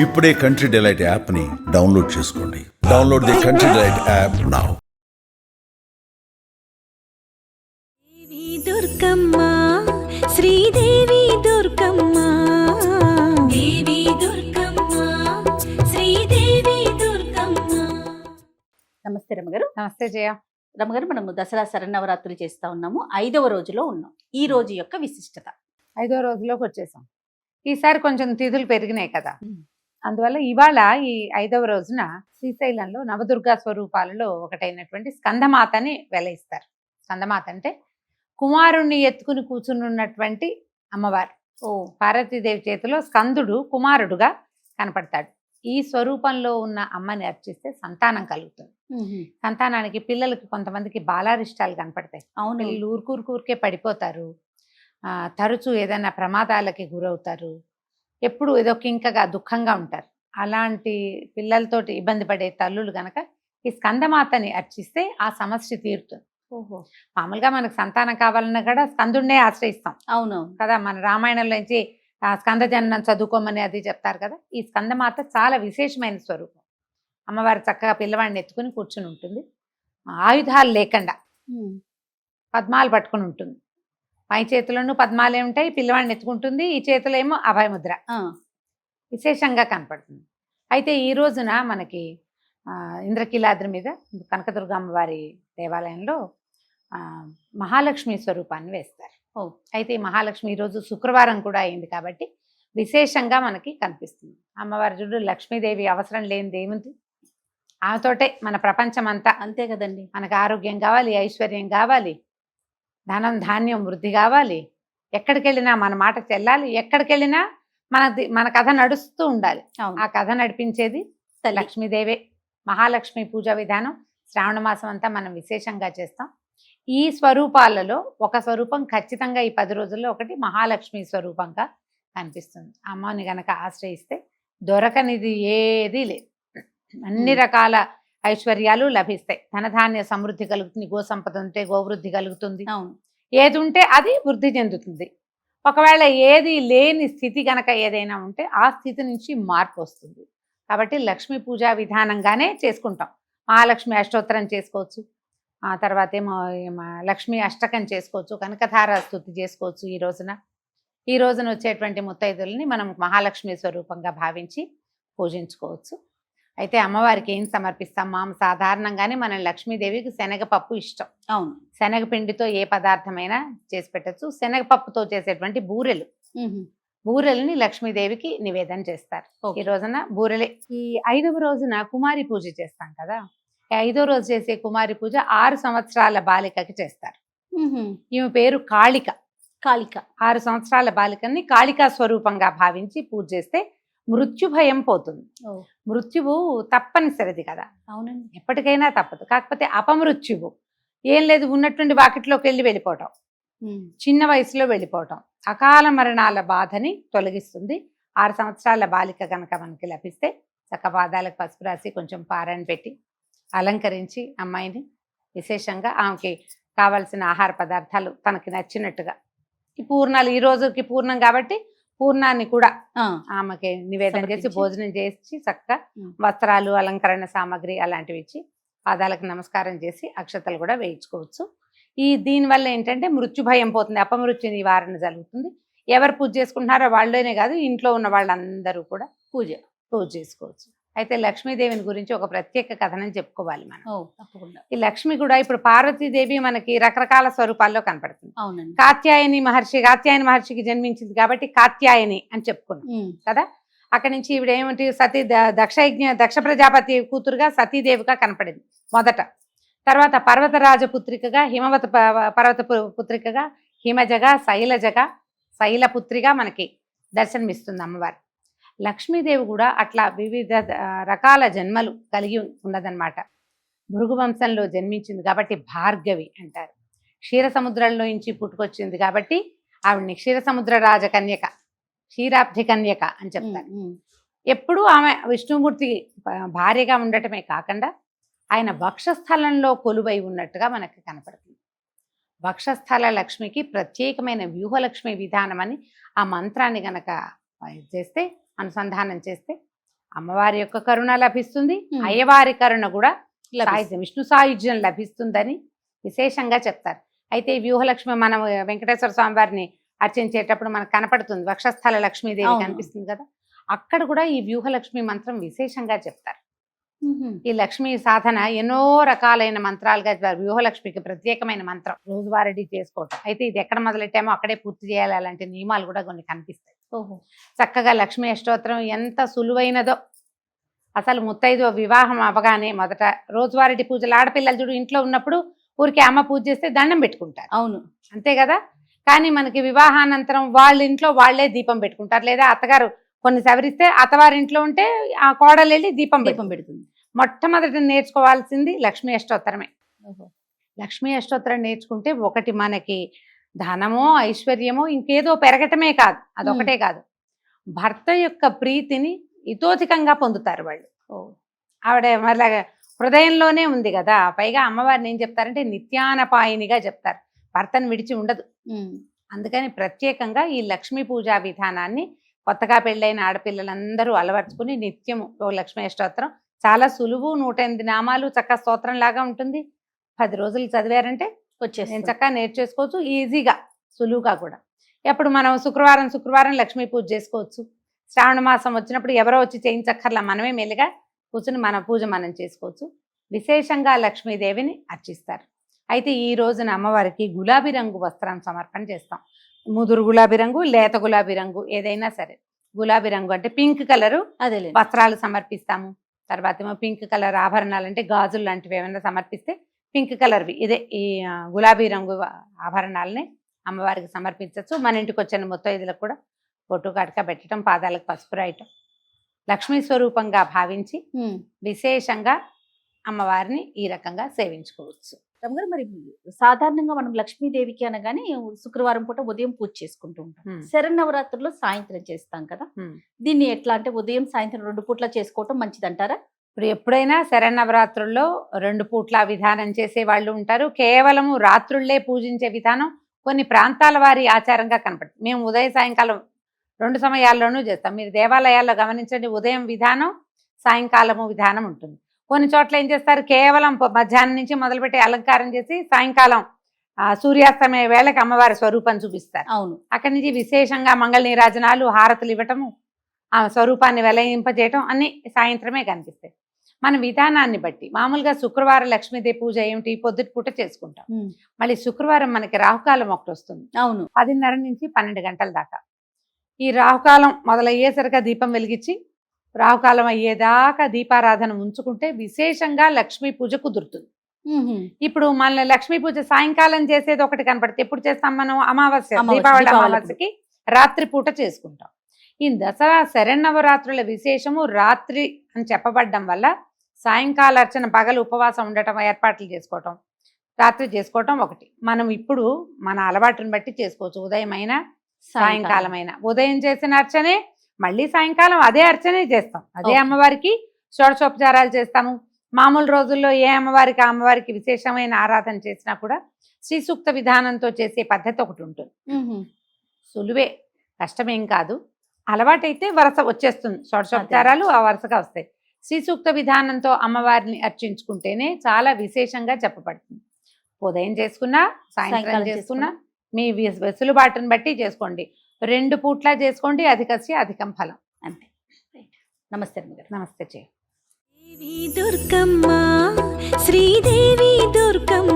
ఇప్పుడే country delight యాప్ని download చేసుకోండి. Download the country delight app now. Devi Durgamma, Sridevi Durgamma, Devi Durgamma, Sridevi Durgamma. నమస్తే రమగారు. నమస్తే జయ. రమగారు, మనము దసరా శరన్నవరాత్రులు చేస్తా ఉన్నాము. 5వ రోజులో ఉన్నాం. ఈ రోజు యొక్క విశిష్టత 5వ రోజులోకి వచ్చేసాం. ఈసారి కొంచెం తిథులు పెరిగినాయి కదా, అందువల్ల ఇవాళ ఈ 5వ రోజున శ్రీశైలంలో నవదుర్గా స్వరూపాలలో ఒకటైనటువంటి స్కందమాతని వెలయిస్తారు. స్కందమాత అంటే కుమారుణ్ణి ఎత్తుకుని కూర్చున్నటువంటి అమ్మవారు. పార్వతీదేవి చేతిలో స్కందుడు కుమారుడుగా కనపడతాడు. ఈ స్వరూపంలో ఉన్న అమ్మని అర్చిస్తే సంతానం కలుగుతుంది. సంతానానికి పిల్లలకి కొంతమందికి బాలారిష్టాలు కనపడతాయి. అవును, పిల్లలు ఊరుకూరికే పడిపోతారు, తరచూ ఏదైనా ప్రమాదాలకి గురవుతారు, ఎప్పుడు ఏదో కింకగా దుఃఖంగా ఉంటారు. అలాంటి పిల్లలతోటి ఇబ్బంది పడే తల్లులు గనక ఈ స్కందమాతని అర్చిస్తే ఆ సమస్య తీరుతుంది. ఓహో, మామూలుగా మనకు సంతానం కావాలన్నా కూడా స్కందుడినే ఆశ్రయిస్తాం. అవును కదా, మన రామాయణంలో నుంచి స్కంద జననం చదువుకోమని అది చెప్తారు కదా. ఈ స్కందమాత చాలా విశేషమైన స్వరూపం. అమ్మవారు చక్కగా పిల్లవాడిని ఎత్తుకుని కూర్చుని ఉంటుంది. ఆయుధాలు లేకుండా పద్మాలు పట్టుకుని ఉంటుంది. పై చేతిలోనూ పద్మాలే ఉంటాయి, పిల్లవాడిని ఎత్తుకుంటుంది. ఈ చేతిలో ఏమో అభయముద్ర విశేషంగా కనపడుతుంది. అయితే ఈ రోజున మనకి ఇంద్రకీలాద్రి మీద కనకదుర్గ అమ్మవారి దేవాలయంలో మహాలక్ష్మి స్వరూపాన్ని వేస్తారు. అయితే ఈ మహాలక్ష్మి ఈరోజు శుక్రవారం కూడా అయింది కాబట్టి విశేషంగా మనకి కనిపిస్తుంది. అమ్మవారి చూడు, లక్ష్మీదేవి అవసరం లేనిది ఏముంది, ఆమెతోటే మన ప్రపంచం అంతా. అంతే కదండి. మనకు ఆరోగ్యం కావాలి, ఐశ్వర్యం కావాలి, ధనం ధాన్యం వృద్ధి కావాలి, ఎక్కడికి వెళ్ళినా మన మాట చెల్లాలి, ఎక్కడికి వెళ్ళినా మన కథ నడుస్తూ ఉండాలి. ఆ కథ నడిపించేది లక్ష్మీదేవే. మహాలక్ష్మి పూజా విధానం శ్రావణ మాసం అంతా మనం విశేషంగా చేస్తాం. ఈ స్వరూపాలలో ఒక స్వరూపం ఖచ్చితంగా ఈ 10 రోజుల్లో ఒకటి మహాలక్ష్మి స్వరూపంగా కనిపిస్తుంది. అమ్మని గనక ఆశ్రయిస్తే దొరకనిది ఏదీ లేదు. అన్ని రకాల ఐశ్వర్యాలు లభిస్తాయి. ధనధాన్య సమృద్ధి కలుగుతుంది. గోసంపద ఉంటే గోవృద్ధి కలుగుతుంది. అవును, ఏది ఉంటే అది వృద్ధి చెందుతుంది. ఒకవేళ ఏది లేని స్థితి గనక ఏదైనా ఉంటే ఆ స్థితి నుంచి మార్పు వస్తుంది. కాబట్టి లక్ష్మీ పూజా విధానంగానే చేసుకుంటాం. మహాలక్ష్మి అష్టోత్తరం చేసుకోవచ్చు, ఆ తర్వాత ఏమో లక్ష్మీ అష్టకం చేసుకోవచ్చు, కనకధార స్తుతి చేసుకోవచ్చు. ఈ రోజున వచ్చేటువంటి ముత్తైదుల్ని మనం మహాలక్ష్మి స్వరూపంగా భావించి పూజించుకోవచ్చు. అయితే అమ్మవారికి ఏం సమర్పిస్తాం? సాధారణంగానే మనం లక్ష్మీదేవికి శనగపప్పు ఇష్టం. అవును, శనగపిండితో ఏ పదార్థమైనా చేసి పెట్టచ్చు. శనగపప్పుతో చేసేటువంటి బూరెల్ని లక్ష్మీదేవికి నివేదన చేస్తారు. ఈ రోజున బూరెలే. ఈ 5వ రోజున కుమారి పూజ చేస్తాం కదా. 5వ రోజు చేసే కుమారి పూజ 6 సంవత్సరాల బాలికకి చేస్తారు. ఈమె పేరు కాళిక. 6 సంవత్సరాల బాలికని కాళికా స్వరూపంగా భావించి పూజ చేస్తే మృత్యు భయం పోతుంది. మృత్యువు తప్పనిసరిది కదా. అవునండి, ఎప్పటికైనా తప్పదు. కాకపోతే అపమృత్యువు ఏం లేదు, ఉన్నటువంటి వాకిట్లోకి వెళ్ళిపోవటం, చిన్న వయసులో వెళ్ళిపోవటం, అకాల మరణాల బాధని తొలగిస్తుంది. 6 సంవత్సరాల బాలిక కనుక మనకి లభిస్తే చక్క పాదాలకు పసుపు రాసి కొంచెం పారాయణ పెట్టి అలంకరించి అమ్మాయిని విశేషంగా ఆమెకి కావలసిన ఆహార పదార్థాలు తనకి నచ్చినట్టుగా, ఈ పూర్ణాలు ఈ రోజుకి పూర్ణం కాబట్టి పూర్ణాన్ని కూడా ఆమెకి నివేదన చేసి భోజనం చేసి చక్కగా వస్త్రాలు, అలంకరణ సామాగ్రి అలాంటివి ఇచ్చి పాదాలకు నమస్కారం చేసి అక్షతలు కూడా వేయించుకోవచ్చు. దీనివల్ల ఏంటంటే మృత్యు భయం పోతుంది, అపమృత్యు నివారణ జరుగుతుంది. ఎవరు పూజ చేసుకుంటున్నారో వాళ్ళనే కాదు, ఇంట్లో ఉన్న వాళ్ళందరూ కూడా పూజ చేసుకోవచ్చు. అయితే లక్ష్మీదేవిని గురించి ఒక ప్రత్యేక కథనం చెప్పుకోవాలి మనం. తప్పకుండా. ఈ లక్ష్మి కూడా ఇప్పుడు పార్వతీదేవి మనకి రకరకాల స్వరూపాల్లో కనపడుతుంది. అవునండి, కాత్యాయని మహర్షికి జన్మించింది కాబట్టి కాత్యాయని అని చెప్పుకున్నాం కదా. అక్కడి నుంచి ఈవిడ ఏమిటి, దక్ష ప్రజాపతి కూతురుగా సతీదేవిగా కనపడింది మొదట. తర్వాత పర్వతరాజ పుత్రికగా, హిమవత పర్వత పుత్రికగా, హిమజగా, శైలపుత్రిగా మనకి దర్శనమిస్తుంది అమ్మవారు. లక్ష్మీదేవి కూడా అట్లా వివిధ రకాల జన్మలు కలిగి ఉన్నదన్నమాట. భృగు వంశంలో జన్మించింది కాబట్టి భార్గవి అంటారు. క్షీర సముద్రంలో నుంచి పుట్టుకొచ్చింది కాబట్టి ఆవిడ్ని క్షీరసముద్ర రాజకన్యక, క్షీరాబ్ధి కన్యక అని చెప్తారు. ఎప్పుడూ ఆమె విష్ణుమూర్తి భార్యగా ఉండటమే కాకుండా ఆయన వక్షస్థలంలో కొలువై ఉన్నట్టుగా మనకి కనపడుతుంది. వక్షస్థల లక్ష్మికి ప్రత్యేకమైన వ్యూహలక్ష్మి విధానం అని ఆ మంత్రాన్ని గనక చేస్తే, అనుసంధానం చేస్తే అమ్మవారి యొక్క కరుణ లభిస్తుంది, Hmm. అయ్యవారి కరుణ కూడా లభిస్తుంది. విష్ణు సాయుధ్యం లభిస్తుందని విశేషంగా చెప్తారు. అయితే ఈ వ్యూహలక్ష్మి మనం వెంకటేశ్వర స్వామి వారిని అర్చించేటప్పుడు మనకు కనపడుతుంది, వక్షస్థల లక్ష్మీదేవి అవును. కనిపిస్తుంది కదా, అక్కడ కూడా ఈ వ్యూహలక్ష్మి మంత్రం విశేషంగా చెప్తారు. మ్మ్. ఈ లక్ష్మీ సాధన ఎన్నో రకాలైన మంత్రాలుగా చెప్తారు. వ్యూహలక్ష్మికి ప్రత్యేకమైన మంత్రం రోజువారీ చేసుకోవటం. అయితే ఇది ఎక్కడ మొదలెట్టామో అక్కడే పూర్తి చేయాలి, అలాంటి నియమాలు కూడా కొన్ని కనిపిస్తాయి. ఓహో. చక్కగా లక్ష్మీ అష్టోత్తరం ఎంత సులువైనదో. అసలు ముత్తైదో వివాహం అవగానే మొదట రోజువారీ పూజలు, ఆడపిల్లలు చూడు ఇంట్లో ఉన్నప్పుడు ఊరికి అమ్మ పూజ చేస్తే దండం పెట్టుకుంటారు, అవును. అంతే కదా. కానీ మనకి వివాహానంతరం వాళ్ళ ఇంట్లో వాళ్ళే దీపం పెట్టుకుంటారు, లేదా అత్తగారు కొన్ని సవరిస్తే అత్తవారి ఇంట్లో ఉంటే ఆ కోడలు వెళ్ళి దీపం దీపం పెడుతుంది. మొట్టమొదటి నేర్చుకోవాల్సింది లక్ష్మీ అష్టోత్తరమే. ఓహో. లక్ష్మీ అష్టోత్తరం నేర్చుకుంటే ఒకటి మనకి ధనమో ఐశ్వర్యమో ఇంకేదో పెరగటమే కాదు, అదొకటే కాదు, భర్త యొక్క ప్రీతిని ఇతోధికంగా పొందుతారు వాళ్ళు. ఓ. ఆవిడ మళ్ళా హృదయంలోనే ఉంది కదా. పైగా అమ్మవారిని ఏం చెప్తారంటే నిత్యానపాయినిగా చెప్తారు, భర్తను విడిచి ఉండదు. మ్మ్. అందుకని ప్రత్యేకంగా ఈ లక్ష్మీ పూజా విధానాన్ని కొత్తగా పెళ్ళైన ఆడపిల్లలందరూ అలవర్చుకుని నిత్యము ఓ లక్ష్మీ అష్టోత్తరం చాలా సులువు, 108 నామాలు, చక్కగా స్తోత్రం లాగా ఉంటుంది. 10 రోజులు చదివారంటే నేను వచ్చేస్తుంది. చక్కగా నేర్చేసుకోవచ్చు, ఈజీగా సులువుగా కూడా. ఎప్పుడు మనం శుక్రవారం లక్ష్మీ పూజ చేసుకోవచ్చు. శ్రావణ మాసం వచ్చినప్పుడు ఎవరో వచ్చి చేయించక్కర్లా, మనమే మెల్లిగా కూర్చుని మన పూజ మనం చేసుకోవచ్చు. విశేషంగా లక్ష్మీదేవిని అర్చిస్తారు. అయితే ఈ రోజున అమ్మవారికి గులాబీ రంగు వస్త్రం సమర్పణ చేస్తాం. ముదురు గులాబీ రంగు, లేత గులాబీ రంగు, ఏదైనా సరే. గులాబీ రంగు అంటే పింక్ కలరు అదేలే. వస్త్రాలు సమర్పిస్తాము. తర్వాత ఏమో పింక్ కలర్ ఆభరణాలు అంటే గాజులు లాంటివి ఏమైనా సమర్పిస్తే పింక్ కలర్వి ఇదే ఈ గులాబీ రంగు ఆభరణాలని అమ్మవారికి సమర్పించవచ్చు. మన ఇంటికి వచ్చిన ముత్తైదులకు కూడా బొట్టు కడక పెట్టడం, పాదాలకు పసుపు రాయటం, లక్ష్మీ స్వరూపంగా భావించి మ్మ్. విశేషంగా అమ్మవారిని ఈ రకంగా సేవించుకోవచ్చు. రమ్మగారు, మరి సాధారణంగా మనం లక్ష్మీదేవికి అనగానే శుక్రవారం పూట ఉదయం పూజ చేసుకుంటూ ఉంటాం. మ్మ్. శరన్నవరాత్రుల్లో సాయంత్రం చేస్తాం కదా, మ్మ్. దీన్ని ఎట్లా అంటే ఉదయం సాయంత్రం 2 పూట్ల చేసుకోవటం మంచిదంటారా? ఇప్పుడు ఎప్పుడైనా శరన్నవరాత్రుల్లో 2 పూట్ల విధానం చేసే వాళ్ళు ఉంటారు. కేవలము రాత్రుళ్లే పూజించే విధానం కొన్ని ప్రాంతాల వారి ఆచారంగా కనపడుతుంది. మేము ఉదయం సాయంకాలం 2 సమయాల్లోనూ చేస్తాం. మీరు దేవాలయాల్లో గమనించండి, ఉదయం విధానం, సాయంకాలము విధానం ఉంటుంది. కొన్ని చోట్ల ఏం చేస్తారు, కేవలం మధ్యాహ్నం నుంచి మొదలుపెట్టి అలంకారం చేసి సాయంకాలం సూర్యాస్తమయ వేళకి అమ్మవారి స్వరూపం చూపిస్తారు. అవును. అక్కడి నుంచి విశేషంగా మంగళ నీరాజనాలు, హారతులు ఇవ్వటము, ఆ స్వరూపాన్ని వెలయింపజేయటం అన్ని సాయంత్రమే కనిపిస్తాయి. మన విధానాన్ని బట్టి మామూలుగా శుక్రవారం లక్ష్మీదేవి పూజ ఏమిటి, పొద్దుటి పూట చేసుకుంటాం. మ్మ్. మళ్ళీ శుక్రవారం మనకి రాహుకాలం ఒకటి వస్తుంది, అవును. 10:30 నుంచి 12 గంటల దాకా. ఈ రాహుకాలం మొదలయ్యేసరిగా దీపం వెలిగించి రాహుకాలం అయ్యేదాకా దీపారాధన ఉంచుకుంటే విశేషంగా లక్ష్మీ పూజ కుదురుతుంది. మ్మ్. ఇప్పుడు మన లక్ష్మీ పూజ సాయంకాలం చేసేది ఒకటి కనపడుతుంది. ఎప్పుడు చేస్తాం మనం? అమావాస్య, అమావాస్య, దీపావళి దీపావళి అమావాస్యకి రాత్రి పూట చేసుకుంటాం. ఈ దసరా శరన్నవరాత్రుల విశేషము రాత్రి అని చెప్పబడ్డం వల్ల సాయంకాల అర్చన, పగలు ఉపవాసం ఉండటం, ఏర్పాట్లు చేసుకోవటం, రాత్రి చేసుకోవటం ఒకటి. మనం ఇప్పుడు మన అలవాటుని బట్టి చేసుకోవచ్చు, ఉదయం అయినా సాయంకాలం అయినా. ఉదయం చేసిన అర్చనే మళ్ళీ సాయంకాలం అదే అర్చనే చేస్తాం, అదే Okay. అమ్మవారికి షోడశోపచారాలు చేస్తాము. మామూలు రోజుల్లో ఏ అమ్మవారికి ఆ అమ్మవారికి విశేషమైన ఆరాధన చేసినా కూడా శ్రీ సూక్త విధానంతో చేసే పద్ధతి ఒకటి ఉంటుంది. మ్మ్. సులువే, కష్టమేం కాదు. అలవాటైతే వరుస వచ్చేస్తుంది, షోడశోపచారాలు ఆ వరుసగా వస్తాయి. శ్రీ సూక్త విధానంతో అమ్మవారిని అర్చించుకుంటేనే చాలా విశేషంగా చెప్పబడుతుంది. ఉదయం చేసుకున్నా సాయంత్రం సాయంకాలం చేసుకున్నా మీ వెసులుబాటును బట్టి చేసుకోండి. 2 పూట్ల చేసుకోండి, అధికస్య అధికం ఫలం. అంతే. నమస్తే రమ్మగారు. నమస్తే. దేవి దుర్గమ్మ, శ్రీదేవి దుర్గమ్మ.